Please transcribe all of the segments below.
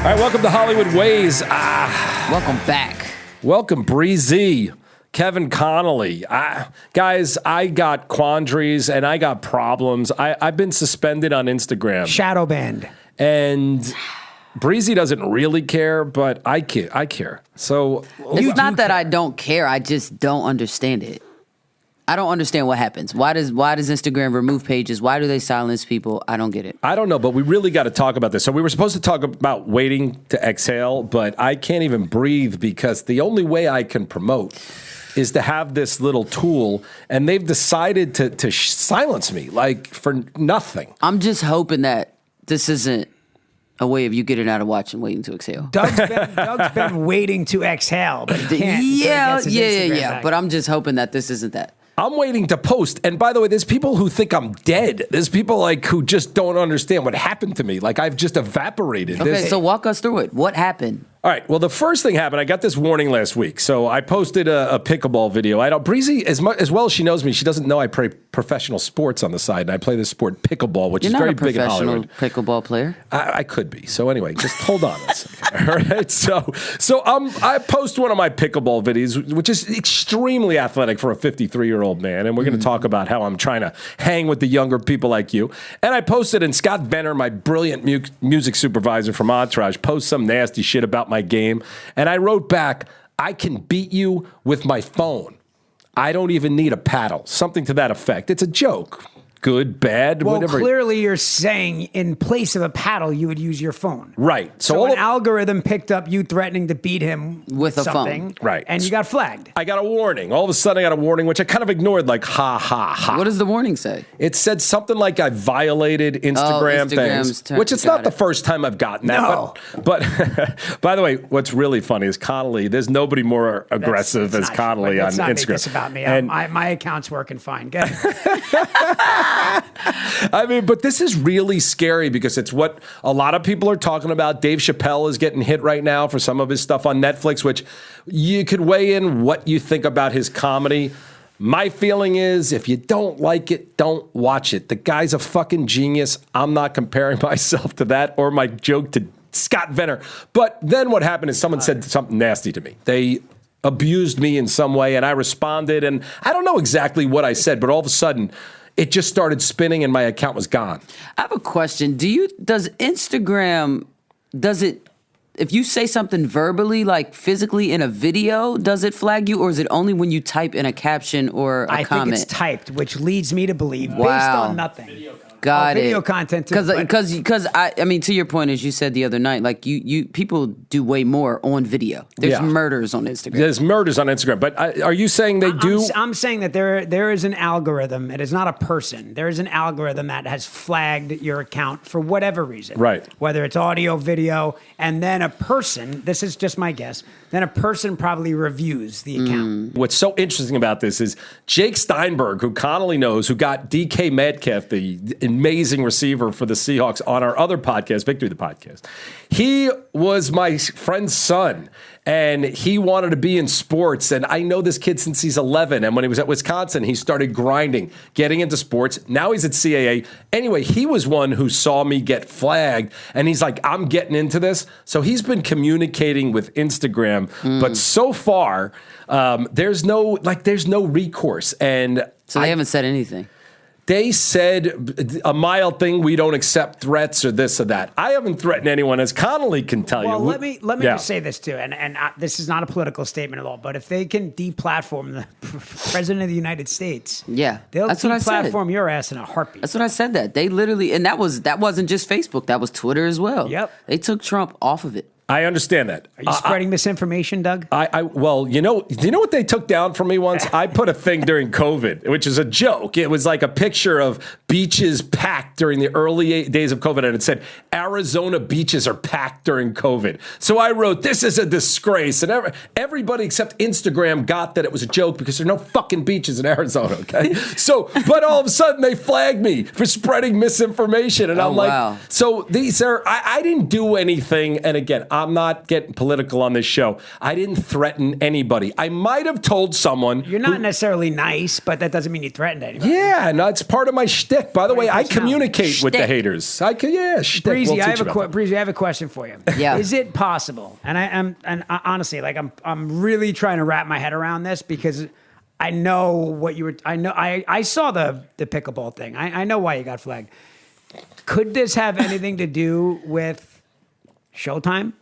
All right, welcome to Hollywood Wayz. Welcome back. Welcome, Breezy, Kevin Connolly. Guys, I got quandaries and I got problems. I've been suspended on Instagram. Shadow banned. And Breezy doesn't really care, but I care. So It's not that I don't care. I just don't understand it. I don't understand what happens. Why does Instagram remove pages? Why do they silence people? I don't get it. I don't know, but we really got to talk about this. So we were supposed to talk about waiting to exhale, but I can't even breathe because the only way I can promote is to have this little tool, and they've decided to silence me, like, for nothing. I'm just hoping that this isn't a way of you getting out of watch and waiting to exhale. Doug's been waiting to exhale, but he can't. Yeah. But I'm just hoping that this isn't that. I'm waiting to post. And by the way, there's people who think I'm dead. There's people like who just don't understand what happened to me. Like I've just evaporated. Okay, so walk us through it. What happened? All right. Well, the first thing happened, I got this warning last week. So I posted a pickleball video. I don't, Breezy, as well as she knows me, she doesn't know I play professional sports on the side. And I play this sport pickleball, which is very big in Hollywood. You're not a professional pickleball player? I could be. So anyway, just hold on a second. All right. So I post one of my pickleball videos, which is extremely athletic for a 53-year-old man. And we're going to talk about how I'm trying to hang with the younger people like you. And I posted, and Scott Benner, my brilliant music supervisor from Entourage, posts some nasty shit about my game. And I wrote back, I can beat you with my phone. I don't even need a paddle. Something to that effect. It's a joke. Good, bad, well, whatever. Well, clearly you're saying in place of a paddle, you would use your phone. Right. So an algorithm picked up you threatening to beat him with a phone. Right. And you got flagged. I got a warning. All of a sudden I got a warning, which I kind of ignored, like, ha, ha, ha. What does the warning say? It said something like I violated Instagram things, which it's not the first time I've gotten that. No. But by the way, what's really funny is Connolly, there's nobody more aggressive as Connolly on Instagram. Let's not make this about me. And my account's working fine. Good. I mean, but this is really scary because it's what a lot of people are talking about. Dave Chappelle is getting hit right now for some of his stuff on Netflix, which you could weigh in what you think about his comedy. My feeling is if you don't like it, don't watch it. The guy's a fucking genius. I'm not comparing myself to that or my joke to Scott Venner. But then what happened is someone said something nasty to me. They abused me in some way, and I responded, and I don't know exactly what I said, but all of a sudden, it just started spinning and my account was gone. I have a question. Does Instagram, if you say something verbally, like physically in a video, does it flag you, or is it only when you type in a caption or a comment? I think it's typed, which leads me to believe, based on nothing. Got it. Video content too. Because I mean, to your point, as you said the other night, like you people do way more on video. There's murders on Instagram. There's murders on Instagram, but are you saying they do? I'm saying that there is an algorithm. It is not a person. There is an algorithm that has flagged your account for whatever reason. Right. Whether it's audio, video, and then a person. This is just my guess. Then a person probably reviews the account. What's so interesting about this is Jake Steinberg, who Connolly knows, who got DK Metcalf, the amazing receiver for the Seahawks, on our other podcast, Victory the Podcast. He was my friend's son, and he wanted to be in sports. And I know this kid since he's 11. And when he was at Wisconsin, he started grinding, getting into sports. Now he's at CAA. Anyway, he was one who saw me get flagged, and he's like, I'm getting into this. So he's been communicating with Instagram, but so far, there's no recourse. And so they haven't said anything. They said a mild thing, we don't accept threats or this or that. I haven't threatened anyone, as Connolly can tell you. Well, let me just say this, too, and this is not a political statement at all, but if they can deplatform the President of the United States, they'll deplatform your ass in a heartbeat. That's what I said that. They literally, and that wasn't just Facebook, that was Twitter as well. Yep. They took Trump off of it. I understand that. Are you spreading misinformation, Doug? Well, do you know what they took down from me once? I put a thing during COVID, which is a joke. It was like a picture of beaches packed during the early days of COVID, and it said, Arizona beaches are packed during COVID. So I wrote, this is a disgrace. And everybody except Instagram got that it was a joke because there are no fucking beaches in Arizona, okay? But all of a sudden they flagged me for spreading misinformation. And I'm like, so these are, I didn't do anything. And again, I'm not getting political on this show. I didn't threaten anybody. I might have told someone. You're not necessarily nice, but that doesn't mean you threatened anybody. Yeah, no, it's part of my shtick. By the way, I communicate with the haters. Shtick. Breezy, I have a question for you. Yeah. Is it possible? And honestly, like I'm really trying to wrap my head around this because I know what you were. I saw the pickleball thing. I know why you got flagged. Could this have anything to do with Showtime?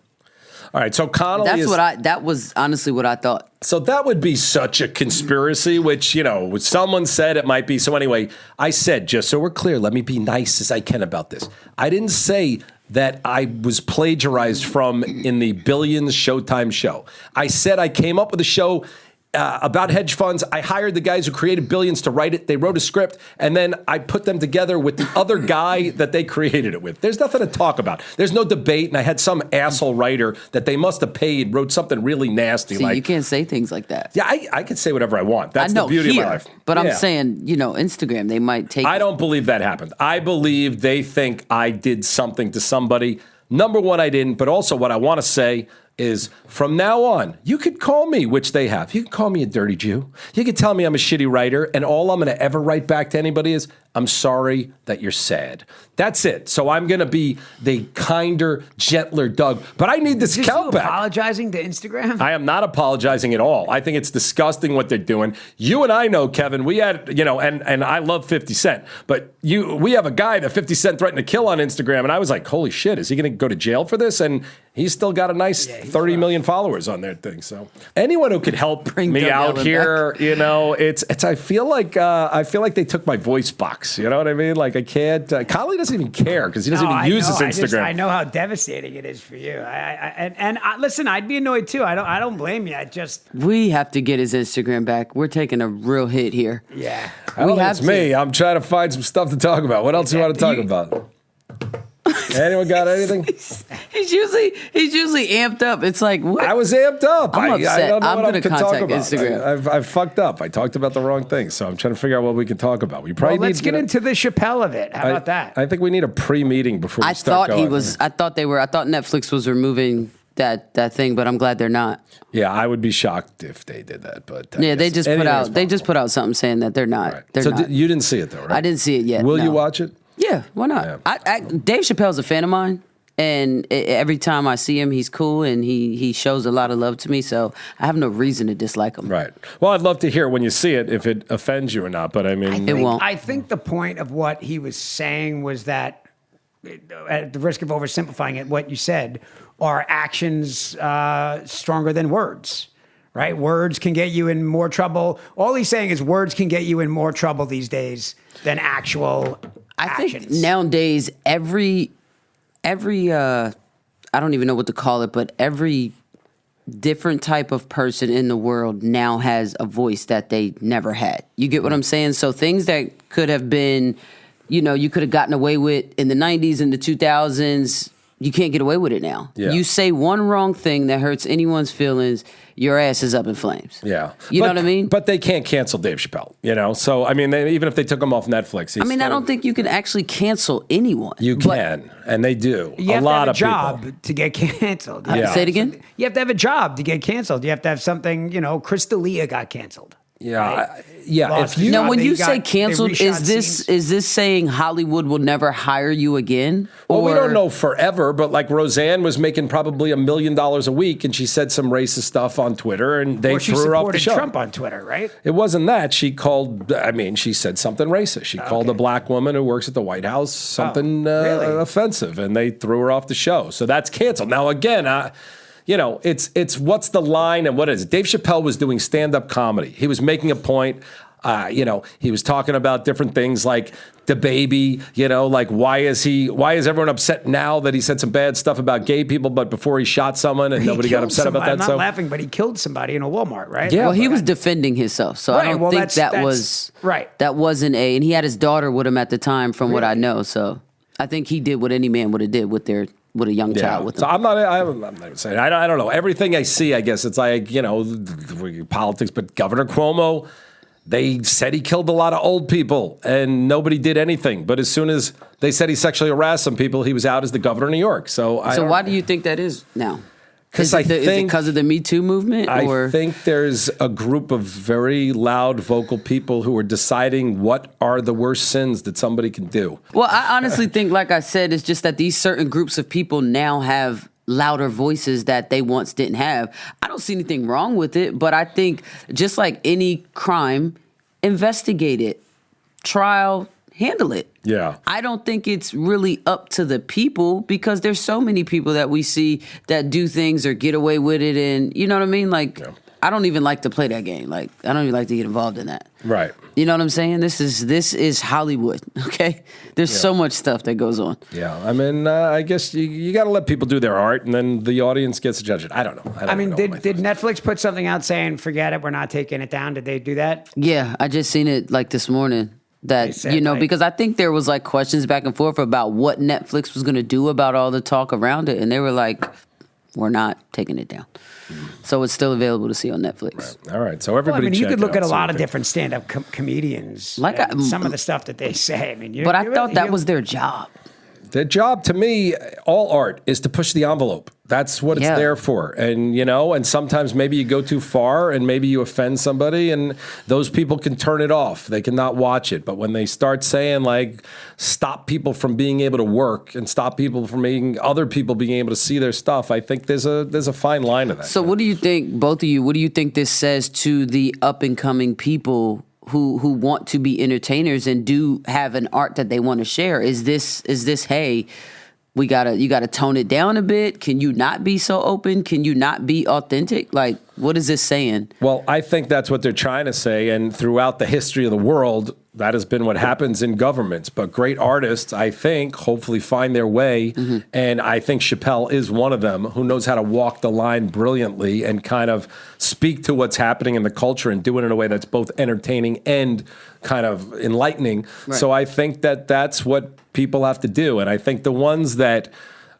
All right, so Connolly that was honestly what I thought. So that would be such a conspiracy, which, someone said it might be. So anyway, I said, just so we're clear, let me be nice as I can about this. I didn't say that I was plagiarized from in the Billions Showtime show. I said I came up with a show about hedge funds. I hired the guys who created Billions to write it. They wrote a script, and then I put them together with the other guy that they created it with. There's nothing to talk about. There's no debate, and I had some asshole writer that they must have paid wrote something really nasty. See, you can't say things like that. Yeah, I can say whatever I want. That's the beauty of my life. But I'm saying, Instagram, they might take I don't believe that happened. I believe they think I did something to somebody. Number one, I didn't, but also what I want to say is from now on, you could call me, which they have. You can call me a dirty Jew. You can tell me I'm a shitty writer, and all I'm going to ever write back to anybody is, I'm sorry that you're sad. That's it. So I'm going to be the kinder, gentler Doug. But I need this count back. Apologizing to Instagram? I am not apologizing at all. I think it's disgusting what they're doing. You and I know, Kevin, we had, and I love 50 Cent, but we have a guy that 50 Cent threatened to kill on Instagram, and I was like, holy shit, is he going to go to jail for this? And he's still got a nice 30 million followers on their thing. So anyone who could help me out here, it's. I feel like they took my voice box. You know what I mean? Like I can't. Collie doesn't even care because he doesn't even use his Instagram. I know how devastating it is for you. Listen, I'd be annoyed too. I don't blame you. We have to get his Instagram back. We're taking a real hit here. Yeah, it's me. I'm trying to find some stuff to talk about. What else do you want to talk about? Anyone got anything? He's usually amped up. It's like, what? I was amped up. I'm upset. I don't know I'm what going to contact about. Instagram. I've fucked up. I talked about the wrong thing, so I'm trying to figure out what we can talk about. Let's get into the Chappelle of it. How about that? I think we need a pre-meeting before we start going. I thought Netflix was removing that thing, but I'm glad they're not. Yeah, I would be shocked if they did that. But they just put out something saying that they're not. Right. They're not. You didn't see it though, right? I didn't see it yet. Will you watch it? Yeah, why not? Yeah. Dave Chappelle's a fan of mine. And every time I see him, he's cool and he shows a lot of love to me. So I have no reason to dislike him. Right. Well, I'd love to hear when you see it if it offends you or not. But I mean, it won't. I think the point of what he was saying was that, at the risk of oversimplifying it, what you said are actions stronger than words. Right? Words can get you in more trouble. All he's saying is words can get you in more trouble these days than actual actions. I think nowadays every I don't even know what to call it, but every different type of person in the world now has a voice that they never had. You get what I'm saying? So things that could have been, you could have gotten away with in the 90s and the 2000s, you can't get away with it now. Yeah. You say one wrong thing that hurts anyone's feelings, your ass is up in flames. Yeah. You know what I mean? But they can't cancel Dave Chappelle, So, I mean, even if they took him off Netflix. I don't think you can actually cancel anyone. You can, and they do. You have to have a job to get canceled. Say it again? You have to have a job to get canceled. You have to have something, Chris D'Elia got canceled. Yeah, right? If when you say canceled, is this saying Hollywood will never hire you again? Well, we don't know forever, but like Roseanne was making probably $1 million a week, and she said some racist stuff on Twitter, and they threw her off the show. She supported Trump on Twitter, right? It wasn't that. She said something racist. She called a black woman who works at the White House something offensive, and they threw her off the show. So that's canceled. Now again, it's what's the line and what is it? Dave Chappelle was doing stand-up comedy. He was making a point. He was talking about different things like the baby, like why is everyone upset now that he said some bad stuff about gay people, but before he shot someone and nobody got upset about that. I'm not laughing, but he killed somebody in a Walmart, right? Yeah. Well, he was defending himself, so I don't think that was right. That wasn't and he had his daughter with him at the time, from what I know. So I think he did what any man would have did with a young child with him. So I'm not even saying, I don't know. Everything I see, I guess it's like, politics, but Governor Cuomo, They said he killed a lot of old people and nobody did anything. But as soon as they said he sexually harassed some people, he was out as the governor of New York. So why do you think that is now? Because is it because of the Me Too movement? I think there's a group of very loud, vocal people who are deciding what are the worst sins that somebody can do. Well, I honestly think, like I said, it's just that these certain groups of people now have louder voices that they once didn't have. I don't see anything wrong with it, but I think just like any crime, investigate it, trial, handle it. Yeah. I don't think it's really up to the people because there's so many people that we see that do things or get away with it. And you know what I mean? Like, yeah. I don't even like to play that game. Like, I don't even like to get involved in that. Right. You know what I'm saying? This is Hollywood, okay? There's so much stuff that goes on. Yeah. I mean, I guess you got to let people do their art and then the audience gets to judge it. I don't know. I mean, did Netflix put something out saying, forget it, we're not taking it down? Did they do that? Yeah. I just seen it like this morning. That, said, you know, because I think there was like questions back and forth about what Netflix was going to do about all the talk around it. And they were like, we're not taking it down. So it's still available to see on Netflix. Right. All right. So everybody you could look at a lot of different stand-up comedians. Like some of the stuff that they say. I mean, but I thought that was their job. Their job, to me, all art is to push the envelope. That's what it's there for. And, you know, and sometimes maybe you go too far and maybe you offend somebody and those people can turn it off. They cannot watch it. But when they start saying, like, stop people from being able to work and stop people from being other people being able to see their stuff, I think there's a fine line to that. So what do you think, both of you, what do you think this says to the up-and-coming people who want to be entertainers and do have an art that they want to share? Is this hey, you gotta tone it down a bit? Can you not be so open? Can you not be authentic? Like, what is this saying? Well, I think that's what they're trying to say, and throughout the history of the world, that has been what happens in governments. But great artists, I think, hopefully find their way, and I think Chappelle is one of them who knows how to walk the line brilliantly and kind of speak to what's happening in the culture and do it in a way that's both entertaining and kind of enlightening. Right. So I think that that's what people have to do. And I think the ones that,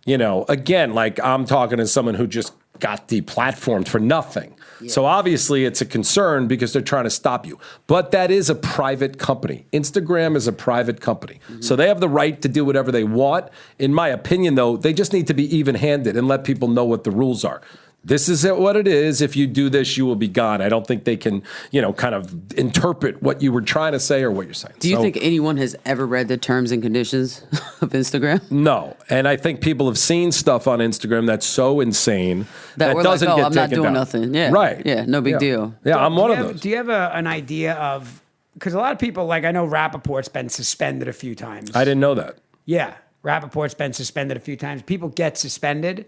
you know, again, like I'm talking to someone who just got deplatformed for nothing. Yeah. So obviously it's a concern because they're trying to stop you. But that is a private company. Instagram is a private company. So they have the right to do whatever they want. In my opinion, though, they just need to be even-handed and let people know what the rules are. This is what it is. If you do this, you will be gone. I don't think they can, you know, kind of interpret what you were trying to say or what you're saying. Do you think anyone has ever read the terms and conditions of Instagram? No. And I think people have seen stuff on Instagram that's so insane that doesn't like, get I'm taken not doing down. Nothing. Yeah. Right. Yeah, no big deal. Yeah, I'm one of those. Do you have an idea of, because a lot of people, like I know Rappaport's been suspended a few times. I didn't know that. Yeah. Rappaport's been suspended a few times. People get suspended.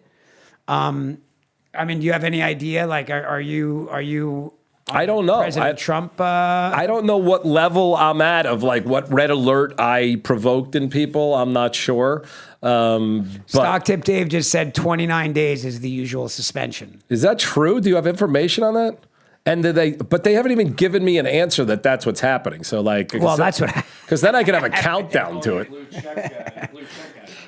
I mean, do you have any idea? Like, are you? I don't know. President Trump. I don't know what level I'm at of like what red alert I provoked in people. I'm not sure. Stock Tip Dave just said 29 days is the usual suspension. Is that true? Do you have information on that? And but they haven't even given me an answer that that's what's happening. So like, well, that's what. Because then I could have a countdown to it.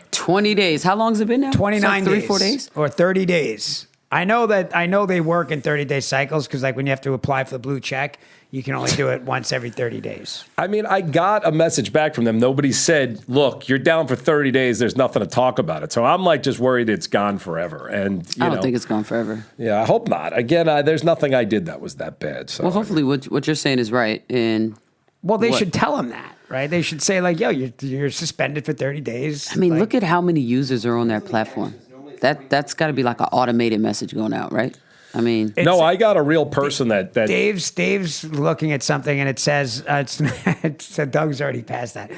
20 days. How long has it been now? 29 days. 3-4 days? Or 30 days. I know they work in 30-day cycles because like when you have to apply for the blue check, you can only do it once every 30 days. I mean, I got a message back from them. Nobody said, look, you're down for 30 days. There's nothing to talk about it. So I'm like just worried it's gone forever. And I don't think it's gone forever. Yeah, I hope not. Again, there's nothing I did that was that bad. So well, hopefully what you're saying is right. And well, they should tell them that. Right? They should say like, yo, you're suspended for 30 days. I mean, like, look at how many users are on that platform. That's got to be like an automated message going out, right? I mean, no, I got a real person that Dave's looking at something and it says Doug's already passed that.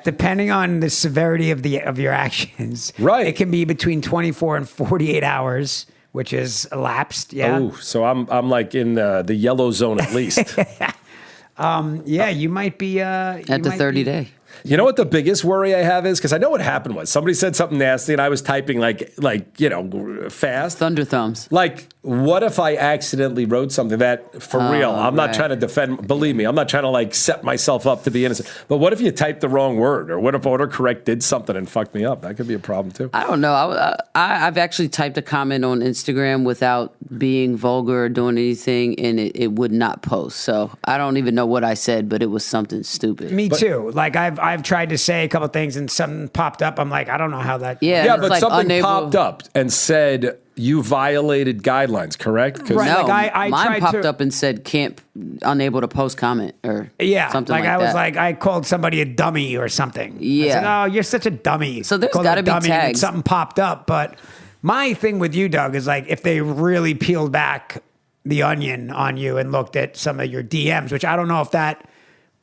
Depending on the severity of your actions, right? It can be between 24 and 48 hours, which is elapsed. Yeah. Oh, so I'm like in the yellow zone at least. Yeah, you might be at the 30 day. You know what the biggest worry I have is? Because I know what happened was somebody said something nasty and I was typing like fast. Thunder thumbs. Like, what if I accidentally wrote something that, for real, I'm not right. trying to defend, believe me, I'm not trying to like set myself up to be innocent. But what if you typed the wrong word? Or what if autocorrect did something and fucked me up? That could be a problem too. I don't know. I've actually typed a comment on Instagram without being vulgar or doing anything, and it would not post. So I don't even know what I said, but it was something stupid. Me too. Like I've tried to say a couple things and something popped up. I'm like, I don't know how that. Yeah, Yeah, it's but like something popped up and said you violated guidelines, correct? 'Cause- Right. No, Like, I mine tried popped to- up and said unable to post comment or something like I was that. like, I called somebody a dummy or something. Yeah. I said, oh, you're such a dummy. So there's Called her gotta a be dummy, and then tags. something popped up. But my thing with you, Doug, is like if they really peeled back the onion on you and looked at some of your DMs, which I don't know if that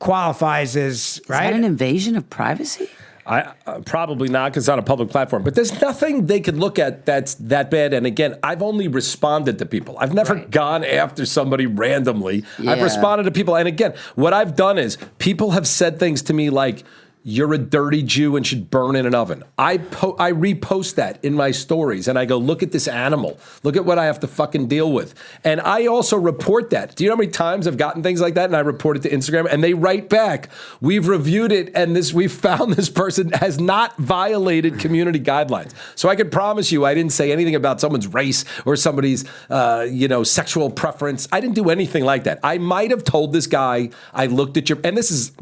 qualifies as Is right. that an invasion of privacy? I probably not because it's on a public platform. But there's nothing they could look at that's that bad. And again, I've only responded to people. I've never gone after somebody randomly. I've Yeah. responded to people. And again, what I've done is people have said things to me like, you're a dirty Jew and should burn in an oven. I repost that in my stories and I go, look at this animal. Look at what I have to fucking deal with. And I also report that. Do you know how many times I've gotten things like that and I report it to Instagram and they write back, we've reviewed it and we've found this person has not violated community guidelines. So I can promise you I didn't say anything about someone's race or somebody's sexual preference. I didn't do anything like that. I might have told this guy, I looked at your, and this is,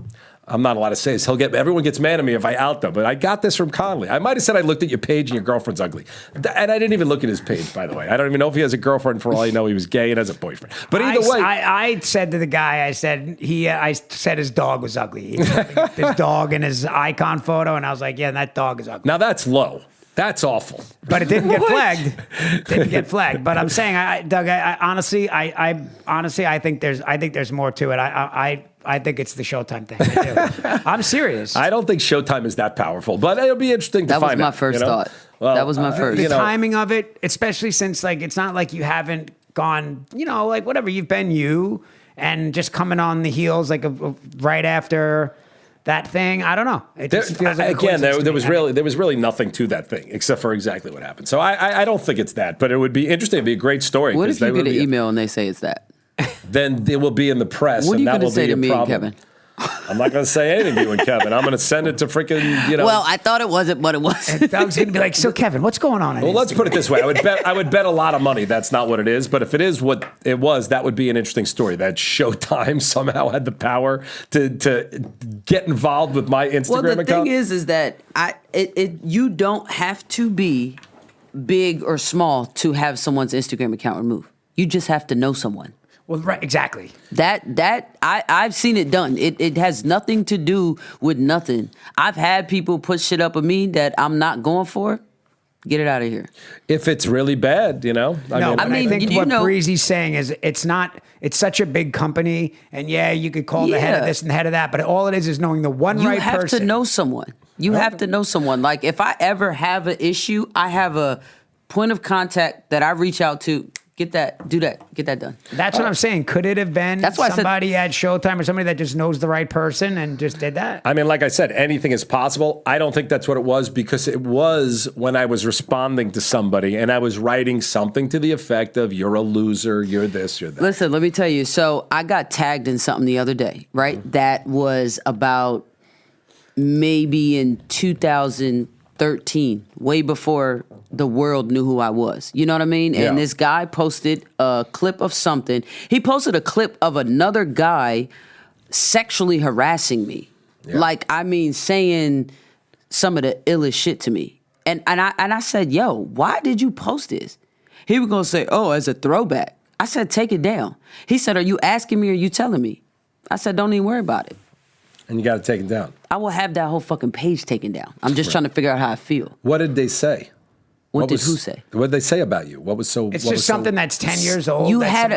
I'm not allowed to say this. Everyone gets mad at me if I out them, but I got this from Connolly. I might have said I looked at your page and your girlfriend's ugly. And I didn't even look at his page, by the way. I don't even know if he has a girlfriend. For all I know, he was gay and has a boyfriend. But either way. I said to the guy, I said his dog was ugly. His dog and his icon photo, and I was like, yeah, that dog is ugly. Now that's low. That's awful. But it didn't get flagged. Didn't get flagged. But I'm saying, Doug, I honestly think there's more to it. I think it's the Showtime thing. I do. I'm serious. I don't think Showtime is that powerful, but it'll be interesting to find out. That was my first thought. Well, that was my first. The timing of it, especially since like it's not like you haven't gone, like whatever, you've been you and just coming on the heels like right after that thing. I don't know. It just feels like there was really nothing to that thing except for exactly what happened. So I don't think it's that, but it would be interesting. It'd be a great story. What if you get an email and they say it's that? Then it will be in the press. What are you going to say to me and Kevin? I'm not going to say anything to you and Kevin. I'm going to send it to freaking, Well, I thought it wasn't, but it was. And Doug's going to be like, so Kevin, what's going on? Well, let's put it this way. I would bet a lot of money that's not what it is. But if it is what it was, that would be an interesting story. That Showtime somehow had the power to get involved with my Instagram account. Well, the thing is that you don't have to be big or small to have someone's Instagram account removed. You just have to know someone. Well, right, exactly. I've seen it done. It has nothing to do with nothing. I've had people put shit up with me that I'm not going for. Get it out of here. If it's really bad, I think what Breezy's saying is it's such a big company, and you could call the head of this and the head of that, but all it is knowing the one right person. You have to know someone. You have to know someone. Like if I ever have an issue, I have a point of contact that I reach out to. Get that done. That's what I'm saying. Could it have been somebody at Showtime or somebody that just knows the right person and just did that? I mean, like I said, anything is possible. I don't think that's what it was because it was when I was responding to somebody and I was writing something to the effect of, you're a loser, you're this, you're that. Listen, let me tell you. So I got tagged in something the other day, right? Mm-hmm. That was about maybe in 2013, way before the world knew who I was. You know what I mean? Yeah. And this guy posted a clip of something. He posted a clip of another guy sexually harassing me. Yeah. Like, I mean, saying some of the illest shit to me. And I said, yo, why did you post this? He was going to say, oh, as a throwback. I said, take it down. He said, are you asking me or are you telling me? I said, don't even worry about it. And you got to take it down. I will have that whole fucking page taken down. I'm just trying to figure out how I feel. What did they say? What did who say? What did they say about you? What was so? It's just something that's 10 years old. You had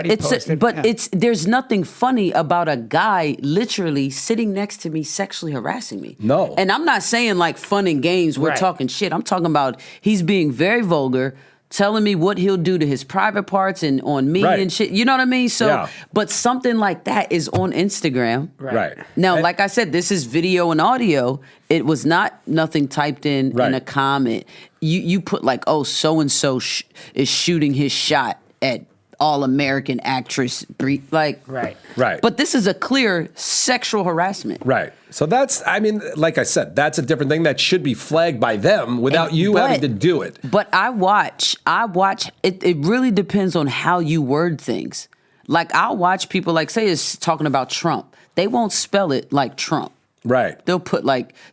there's nothing funny about a guy literally sitting next to me sexually harassing me. No. And I'm not saying like fun and games. We're talking shit. I'm talking about he's being very vulgar, telling me what he'll do to his private parts and on me and shit. You know what I mean? So, but something like that is on Instagram. Right. Now, like I said, this is video and audio. It was not nothing typed in a comment. You put like, oh, so-and-so is shooting his shot at all-American actress. Right. But this is a clear sexual harassment. Right. So that's, I mean, like I said, that's a different thing that should be flagged by them without you having to do it. But I watch, it really depends on how you word things. Like I'll watch people like, say it's talking about Trump. They won't spell it like Trump. Right. They'll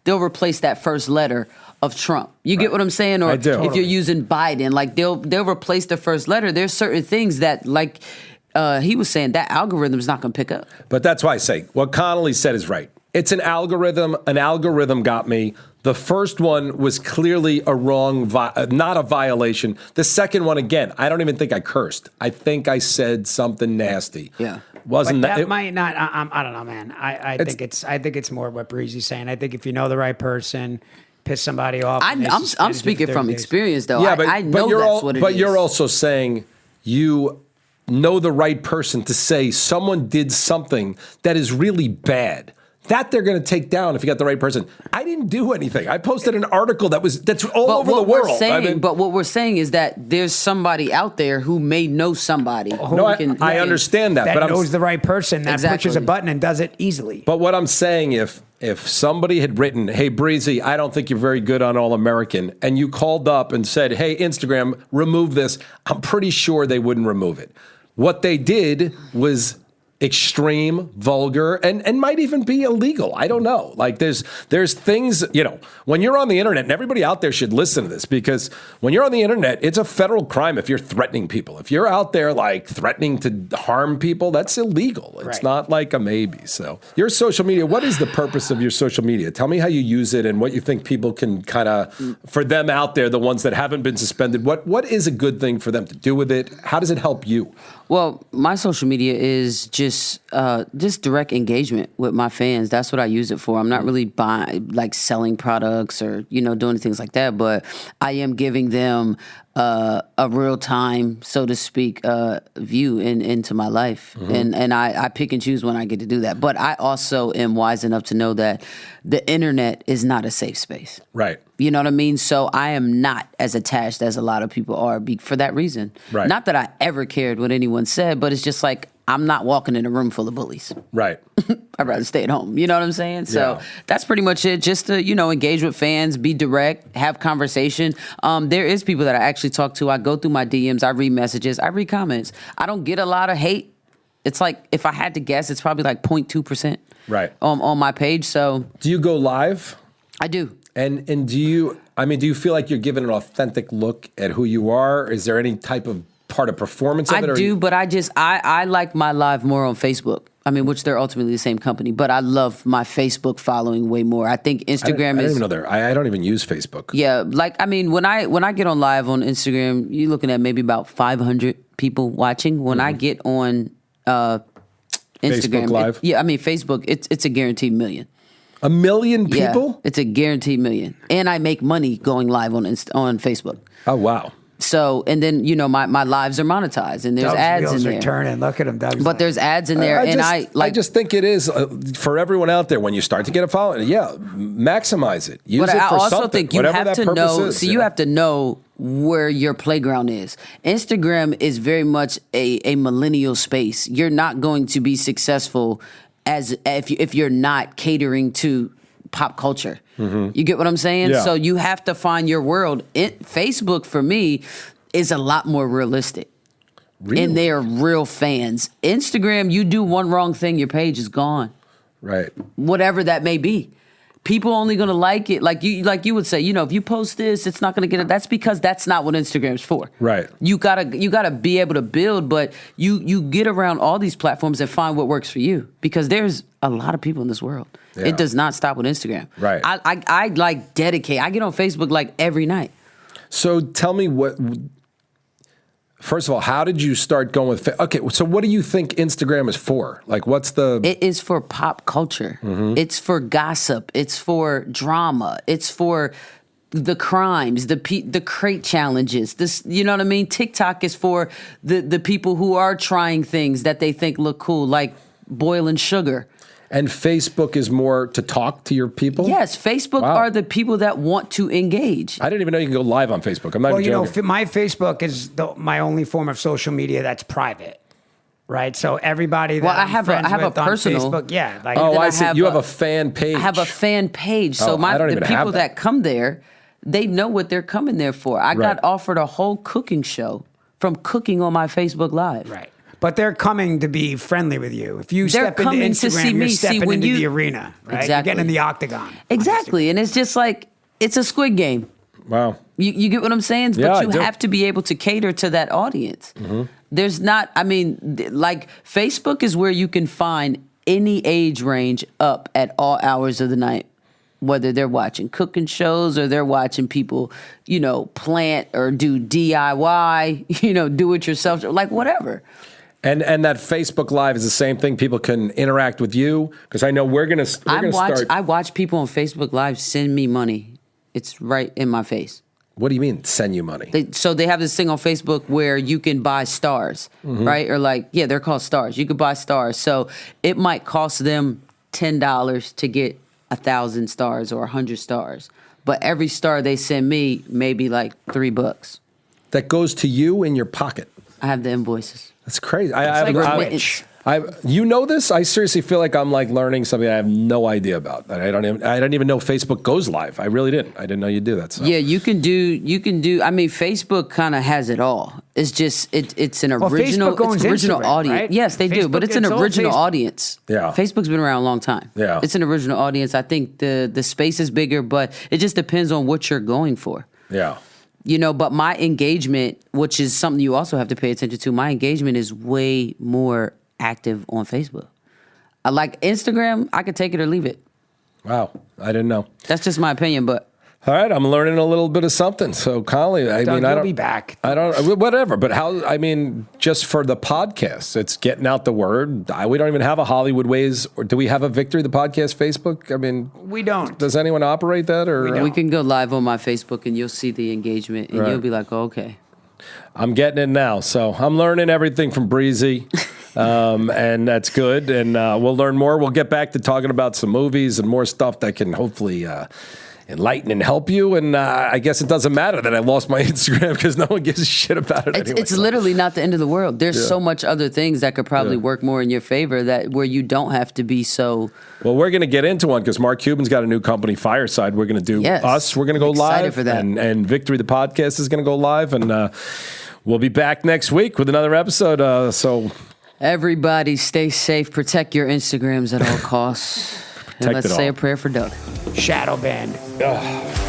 they'll replace that first letter of Trump. You get what I'm saying? Or I do. If you're using Biden, like they'll replace the first letter. There's certain things that like he was saying that algorithm's not going to pick up. But that's why I say what Connolly said is right. It's an algorithm. An algorithm got me. The first one was clearly a wrong, not a violation. The second one, again, I don't even think I cursed. I think I said something nasty. Yeah. Wasn't But that it might not. I don't know, man. I think it's more what Breezy's saying. I think if you know the right person, piss somebody off. I'm speaking from experience, though. Yeah, I know that's what it is. But you're also saying you know the right person to say someone did something that is really bad. That they're going to take down if you got the right person. I didn't do anything. I posted an article that's all over the world. But what we're saying is that there's somebody out there who may know somebody. I understand that. But knows the right person that pushes a button and does it easily. But what I'm saying, if somebody had written, hey, Breezy, I don't think you're very good on All American, and you called up and said, hey, Instagram, remove this, I'm pretty sure they wouldn't remove it. What they did was extreme, vulgar, and might even be illegal. I don't know. Like there's things, when you're on the internet, and everybody out there should listen to this, because when you're on the internet, it's a federal crime if you're threatening people. If you're out there like threatening to harm people, that's illegal. It's not like a maybe. So your social media, what is the purpose of your social media? Tell me how you use it and what you think people can kind of, for them out there, the ones that haven't been suspended, what is a good thing for them to do with it? How does it help you? Well, my social media is just direct engagement with my fans. That's what I use it for. I'm not really selling products or doing things like that, but I am giving them a real time, so to speak, view into my life, and I pick and choose when I get to do that. But I also am wise enough to know that the internet is not a safe space. Right. You know what I mean? So I am not as attached as a lot of people are for that reason. Right. Not that I ever cared what anyone said, but it's just like I'm not walking in a room full of bullies. Right. I'd rather stay at home. You know what I'm saying? So that's pretty much it. Just to, engage with fans, be direct, have conversation. There is people that I actually talk to. I go through my DMs. I read messages. I read comments. I don't get a lot of hate. It's like, if I had to guess, it's probably like 0.2%. Right. On my page. So do you go live? I do. And do you feel like you're giving an authentic look at who you are? Is there any type of part of performance of it? I do, but I like my live more on Facebook. I mean, which they're ultimately the same company, but I love my Facebook following way more. I think Instagram I don't even know I don't even use Facebook. Yeah, when I get on live on Instagram, you're looking at maybe about 500 people watching. When I get on Instagram, Facebook Live? Facebook, it's a guaranteed million. 1 million people? Yeah, it's a guaranteed million. And I make money going live on Facebook. Oh, wow. So, and then, my lives are monetized and there's Doug's ads wheels in are there. turning. Look at him, Doug's. But there's ads in there. I just think it is for everyone out there, when you start to get a following, maximize it. Use it for something. I also think you have to know, you have to know where your playground is. Instagram is very much a millennial space. You're not going to be successful if you're not catering to pop culture. You get what I'm saying? Yeah. So you have to find your world. Facebook, for me, is a lot more realistic. Really? And they're real fans. Instagram, you do one wrong thing, your page is gone. Right. Whatever that may be. People only going to like it. Like you would say, if you post this, it's not going to get it. That's because that's not what Instagram's for. Right. You gotta be able to build, but you get around all these platforms and find what works for you, because there's a lot of people in this world. Yeah. It does not stop with Instagram. Right. I dedicate. I get on Facebook every night. So tell me first of all, how did you start going with okay, so what do you think Instagram is for? What's the... It is for pop culture. It's for gossip. It's for drama. It's for the crimes, the crate challenges. This, you know what I mean? TikTok is for the people who are trying things that they think look cool, like boiling sugar. And Facebook is more to talk to your people? Yes, Facebook are the people that want to engage. I didn't even know you can go live on Facebook. I'm not Well, even you joking. know, my Facebook is my only form of social media that's private. Right, so everybody that I have a personal. Facebook, yeah. Like, Oh, then I I see. have You a- have a fan page. I have a fan page, so Oh, I don't the even people have that. that come there, they know what they're coming there for. I Right. got offered a whole cooking show from cooking on my Facebook Live. right. But they're coming to be friendly with you. If you They're step into coming to Instagram, see you're me. stepping See, when into you- the arena, right? You're Exactly. getting in the octagon. Exactly, and it's just like it's a Squid Game. Wow. You get what I'm saying? Yeah, But I you do. have to be able to cater to that audience. There's not, I mean, like Facebook is where you can find any age range up at all hours of the night, whether they're watching cooking shows or they're watching people, you know, plant or do DIY, you know, do it yourself, like whatever. And that Facebook Live is the same thing. People can interact with you because I know we're gonna start. I watch people on Facebook Live send me money. It's right in my face. What do you mean send you money? So they have this thing on Facebook where you can buy stars, right? Or like, yeah, they're called stars. You could buy stars. So it might cost them $10 to get 1,000 stars or 100 stars. But every star they send me, maybe like $3. That goes to you in your pocket. I have the invoices. That's crazy. like remittance. You know this? I seriously feel like I'm like learning something I have no idea about. I don't even know Facebook goes live. I really didn't. I didn't know you do that. So. Yeah, you can do. I mean, Facebook kind of has it all. It's just it's an original, Facebook owns it's original Instagram, audience. right? Yes, they do, but Facebook, it's an it's all original Facebook. audience. Yeah. Facebook's been around a long time. Yeah. It's an original audience. I think the space is bigger, but it just depends on what you're going for. Yeah. You know, but my engagement, which is something you also have to pay attention to, my engagement is way more active on Facebook. I like Instagram, I could take it or leave it. Wow. I didn't know. That's just my opinion, but All right, I'm learning a little bit of something. So, Conley, I Doug, mean, I you'll don't be back. I don't whatever, but how? I mean, just for the podcast, it's getting out the word. We don't even have a Hollywood Wayz, or do we have a Victory the Podcast Facebook? I mean, We don't. does anyone operate that? Or we can go live on my Facebook and you'll see the engagement and Right. you'll be like, oh, okay. I'm getting it now, so I'm learning everything from Breezy, and that's good. And we'll learn more. We'll get back to talking about some movies and more stuff that can hopefully enlighten and help you. And I guess it doesn't matter that I lost my Instagram because no one gives a shit about it anyway. It's literally not the end of the world. There's so much other things that could probably work more in your favor that where you don't have to be so. Well, we're going to get into one because Mark Cuban's got a new company, Fireside. We're going to do Yes. us. We're going to go Excited live. for that. And Victory the Podcast is going to go live. And we'll be back next week with another episode. So Everybody stay safe. Protect your Instagrams at all costs. And let's it say all. a prayer for Doug. Shadow banned. Ugh.